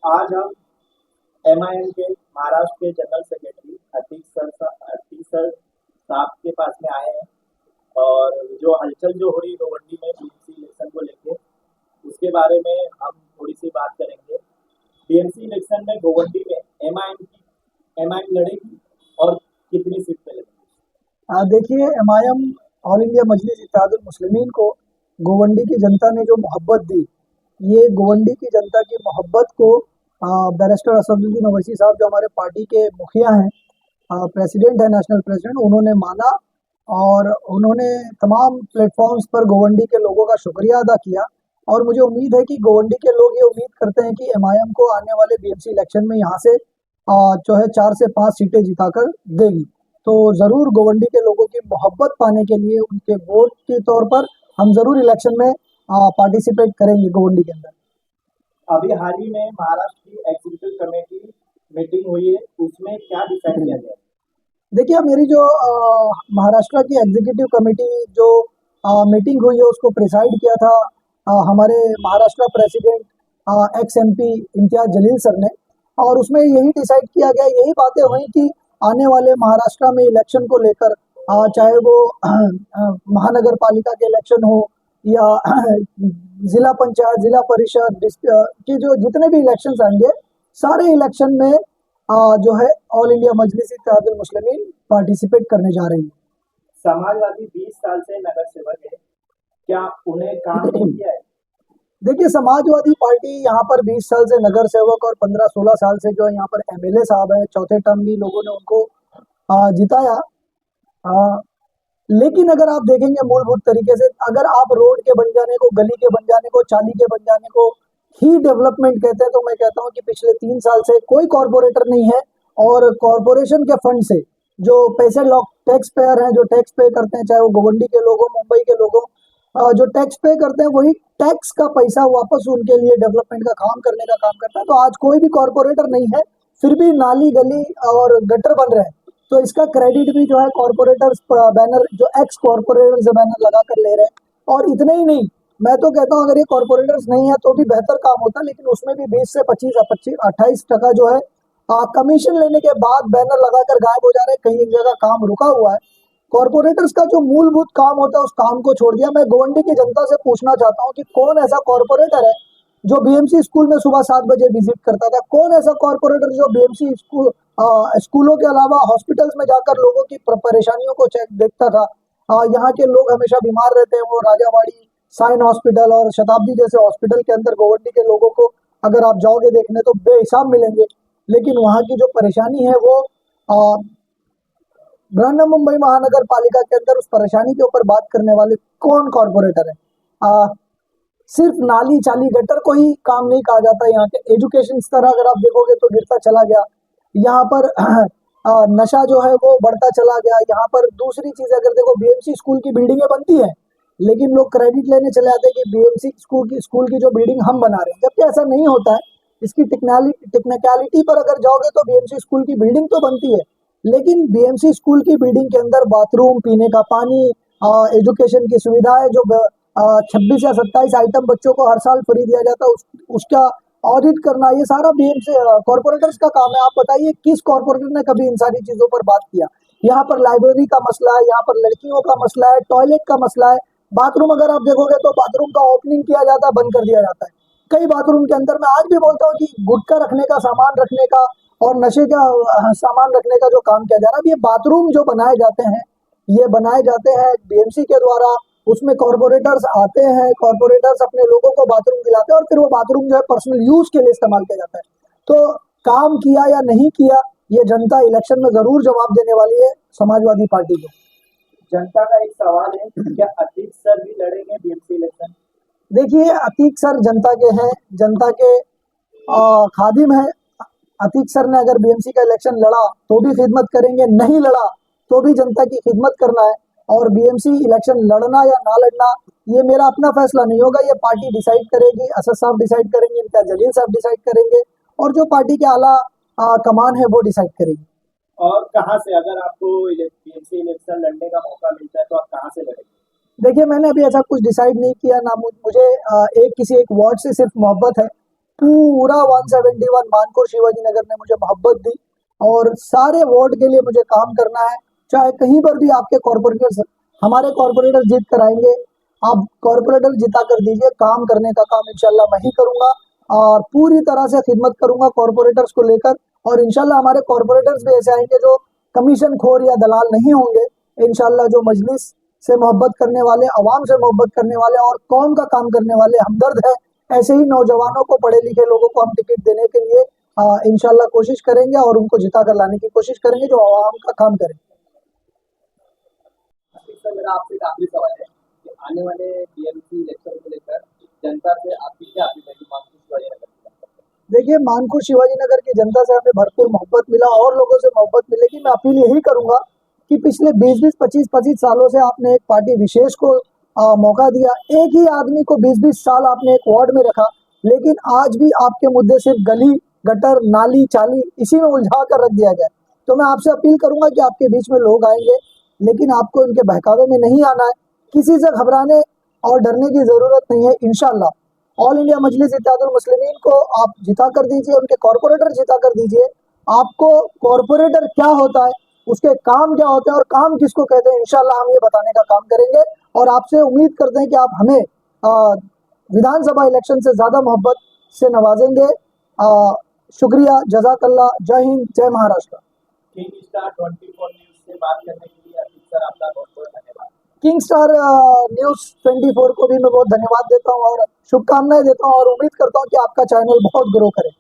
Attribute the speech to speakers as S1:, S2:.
S1: आज हम एमआईएम के महाराष्ट्र के जनरल सेक्रेटरी अतीक सर साहब के पास में आए हैं और जो हलचल जो हो रही है गोवंडी में बीएमसी इलेक्शन को लेके उसके बारे में हम थोड़ी सी बात करेंगे। बीएमसी इलेक्शन में गोवंडी में एमआईएम लड़ेगी और कितनी सीट पे लड़ेगी?
S2: देखिए, एमआईएम ऑल इंडिया मजलिस इत्तेहादुल मुस्लिमीन को गोवंडी की जनता ने जो मोहब्बत दी, ये गोवंडी की जनता की मोहब्बत को बैरिस्टर असदुद्दीन ओवैसी साहब जो हमारे पार्टी के मुखिया हैं, प्रेसिडेंट है, नेशनल प्रेसिडेंट, उन्होंने माना और उन्होंने तमाम प्लेटफॉर्म्स पर गोवंडी के लोगों का शुक्रिया अदा किया। और मुझे उम्मीद है कि गोवंडी के लोग ये उम्मीद करते हैं कि एमआईएम को आने वाले बीएमसी इलेक्शन में यहाँ से जो है 4 से 5 सीटें जिताकर देगी। तो ज़रूर गोवंडी के लोगों की मोहब्बत पाने के लिए उनके वोट के तौर पर हम ज़रूर इलेक्शन में पार्टिसिपेट करेंगे गोवंडी के अंदर।
S1: अभी हाल ही में महाराष्ट्र की एग्जीक्यूटिव कमेटी मीटिंग हुई है, उसमें क्या डिसाइड किया गया?
S2: देखिए, मेरी जो महाराष्ट्र की एग्जीक्यूटिव कमेटी जो मीटिंग हुई है उसको प्रिसाइड किया था हमारे Maharashtra president ex MP Imtiaz Jaleel sir ने। और उसमें यही डिसाइड किया गया, यही बातें हुई कि आने वाले महाराष्ट्र में इलेक्शन को लेकर चाहे वो महानगर पालिका के इलेक्शन हो या जिला पंचायत, जिला परिषद के जो जितने भी इलेक्शन आएंगे, सारे इलेक्शन में जो है ऑल इंडिया मजलिस इत्तेहादुल मुस्लिमीन पार्टिसिपेट करने जा रही है।
S1: समाजवादी 20 साल से नगर सेवक है, क्या उन्हें काम नहीं किया है?
S2: देखिए, समाजवादी पार्टी यहाँ पर 20 साल से नगर सेवक और 15-16 साल से जो है यहाँ पर एमएलए साहब हैं, चौथे टर्म भी लोगों ने उनको जिताया। लेकिन अगर आप देखेंगे मूलभूत तरीके से, अगर आप रोड के बन जाने को, गली के बन जाने को, चाली के बन जाने को ही डेवलपमेंट कहते हैं, तो मैं कहता हूँ कि पिछले 3 साल से कोई कॉरपोरेटर नहीं है और कॉरपोरेशन के फंड से जो पैसे लोग टैक्स पेयर हैं, जो टैक्स पे करते हैं, चाहे वो गोवंडी के लोग हो, मुंबई के लोग हो, जो टैक्स पे करते हैं वही टैक्स का पैसा वापस उनके लिए डेवलपमेंट का काम करने का काम करता है। तो आज कोई भी कॉरपोरेटर नहीं है, फिर भी नाली गली और गटर बन रहे हैं, तो इसका क्रेडिट भी जो है कॉरपोरेटर्स बैनर, जो एक्स कॉरपोरेटर्स बैनर लगा कर ले रहे हैं। और इतने ही नहीं, मैं तो कहता हूँ अगर ये कॉरपोरेटर्स नहीं है तो भी बेहतर काम होता, लेकिन उसमें भी 20 से 28% जो है कमीशन लेने के बाद बैनर लगाकर गायब हो जा रहे हैं, कहीं एक जगह काम रुका हुआ है। कॉरपोरेटर्स का जो मूलभूत काम होता है उस काम को छोड़ दिया। मैं गोवंडी की जनता से पूछना चाहता हूँ कि कौन ऐसा कॉरपोरेटर है जो बीएमसी स्कूल में सुबह 7 बजे विजिट करता था? कौन ऐसा कॉरपोरेटर जो बीएमसी स्कूलों के अलावा हॉस्पिटल्स में जाकर लोगों की परेशानियों को चेक देखता था? यहाँ के लोग हमेशा बीमार रहते हैं, वो राजावाड़ी, साइन हॉस्पिटल और शताब्दी जैसे हॉस्पिटल के अंदर गोवंडी के लोगों को अगर आप जाओगे देखने तो बेहिसाब मिलेंगे। लेकिन वहाँ की जो परेशानी है वो बृहन मुंबई महानगर पालिका के अंदर उस परेशानी के ऊपर बात करने वाले कौन कॉरपोरेटर है? सिर्फ नाली चाली गटर को ही काम नहीं कहा जाता। यहाँ के एजुकेशन स्तर अगर आप देखोगे तो गिरता चला गया। यहाँ पर नशा जो है वो बढ़ता चला गया। यहाँ पर दूसरी चीज अगर देखो, बीएमसी स्कूल की बिल्डिंगें बनती है लेकिन लोग क्रेडिट लेने चले आते हैं कि बीएमसी स्कूल की जो बिल्डिंग हम बना रहे हैं, जबकि ऐसा नहीं होता है। इसकी टेक्निकलिटी पर अगर जाओगे तो बीएमसी स्कूल की बिल्डिंग तो बनती है, लेकिन बीएमसी स्कूल की बिल्डिंग के अंदर बाथरूम, पीने का पानी, एजुकेशन की सुविधाएं जो 26 या 27 आइटम बच्चों को हर साल फ्री दिया जाता है, उसका ऑडिट करना, ये सारा बीएमसी कॉरपोरेटर्स का काम है। आप बताइए किस कॉरपोरेटर ने कभी इन सारी चीजों पर बात किया? यहाँ पर लाइब्रेरी का मसला है, यहाँ पर लड़कियों का मसला है, टॉयलेट का मसला है, बाथरूम अगर आप देखोगे तो बाथरूम का ओपनिंग किया जाता है, बंद कर दिया जाता है। कई बाथरूम के अंदर मैं आज भी बोलता हूँ कि गुटखा रखने का, सामान रखने का और नशे का सामान रखने का जो काम किया जा रहा है, ये बाथरूम जो बनाए जाते हैं, ये बनाए जाते हैं बीएमसी के द्वारा। उसमें कॉरपोरेटर्स आते हैं, कॉरपोरेटर्स अपने लोगों को बाथरूम दिलाते हैं और फिर वो बाथरूम जो है पर्सनल यूज के लिए इस्तेमाल किया जाता है। तो काम किया या नहीं किया, ये जनता इलेक्शन में जरूर जवाब देने वाली है समाजवादी पार्टी को।
S1: जनता का एक सवाल है, क्या अतीक सर भी लड़ेंगे बीएमसी इलेक्शन?
S2: देखिए, अतीक सर जनता के हैं, जनता के खादिम है। अतीक सर ने अगर बीएमसी का इलेक्शन लड़ा तो भी खिदमत करेंगे, नहीं लड़ा तो भी जनता की खिदमत करना है। और बीएमसी इलेक्शन लड़ना या ना लड़ना ये मेरा अपना फैसला नहीं होगा, ये पार्टी डिसाइड करेगी, असद साहब डिसाइड करेंगे, इम्तियाज जलील साहब डिसाइड करेंगे और जो पार्टी के आला कमान है वो डिसाइड करेगी।
S1: और कहाँ से, अगर आपको बीएमसी इलेक्शन लड़ने का मौका मिलता है तो आप कहाँ से लड़ेंगे?
S2: देखिए, मैंने अभी ऐसा कुछ डिसाइड नहीं किया ना। मुझे एक किसी एक वार्ड से सिर्फ मोहब्बत है पूरा 171 मानपुर शिवाजी नगर ने मुझे मोहब्बत दी और सारे वार्ड के लिए मुझे काम करना है। चाहे कहीं पर भी आपके कॉर्पोरेटर्स, हमारे कॉर्पोरेटर जीत कर आएंगे, आप कॉर्पोरेटर जिता कर दीजिए, काम करने का काम इंशाल्लाह मैं ही करूंगा और पूरी तरह से खिदमत करूंगा कॉर्पोरेटर्स को लेकर। और इंशाल्लाह हमारे कॉर्पोरेटर्स भी ऐसे आएंगे जो कमीशन खोर या दलाल नहीं होंगे। इंशाल्लाह जो मजलिस से मोहब्बत करने वाले, अवाम से मोहब्बत करने वाले और कौम का काम करने वाले हमदर्द है, ऐसे ही नौजवानों को, पढ़े लिखे लोगों को हम टिकट देने के लिए इंशाल्लाह कोशिश करेंगे और उनको जिता कर लाने की कोशिश करेंगे जो अवाम का काम करें।
S1: सर मेरा आपसे एक आखिरी सवाल है कि आने वाले बीएमसी इलेक्शन को लेकर जनता से आपकी क्या अपील है कि मानपुर शिवाजी नगर की जनता से?
S2: देखिए, मानपुर शिवाजी नगर की जनता से हमें भरपूर मोहब्बत मिला और लोगों से मोहब्बत मिलेगी। मैं अपील यही करूंगा कि पिछले 20-20, 25-25 सालों से आपने एक पार्टी विशेष को मौका दिया, एक ही आदमी को 20-20 साल आपने एक वार्ड में रखा, लेकिन आज भी आपके मुद्दे सिर्फ गली गटर नाली चाली इसी में उलझा कर रख दिया गया। तो मैं आपसे अपील करूंगा कि आपके बीच में लोग आएंगे, लेकिन आपको इनके बहकावे में नहीं आना है। किसी से घबराने और डरने की जरूरत नहीं है। इंशाल्लाह ऑल इंडिया मजलिस इत्तेहादुल मुस्लिमीन को आप जिता कर दीजिए, उनके कॉर्पोरेटर जिता कर दीजिए। आपको कॉर्पोरेटर क्या होता है, उसके काम क्या होते हैं और काम किसको कहते हैं, इंशाल्लाह हम ये बताने का काम करेंगे। और आपसे उम्मीद करते हैं कि आप हमें विधानसभा इलेक्शन से ज़्यादा मोहब्बत से नवाजेंगे। शुक्रिया, जजाकल्ला, जय हिंद, जय महाराष्ट्र।
S1: किंग स्टार 24 न्यूज से बात करने के लिए अतीक सर आपका बहुत बहुत धन्यवाद।
S2: किंग स्टार न्यूज़ 24 को भी मैं बहुत धन्यवाद देता हूँ और शुभकामनाएं देता हूँ और उम्मीद करता हूँ कि आपका चैनल बहुत ग्रो करे।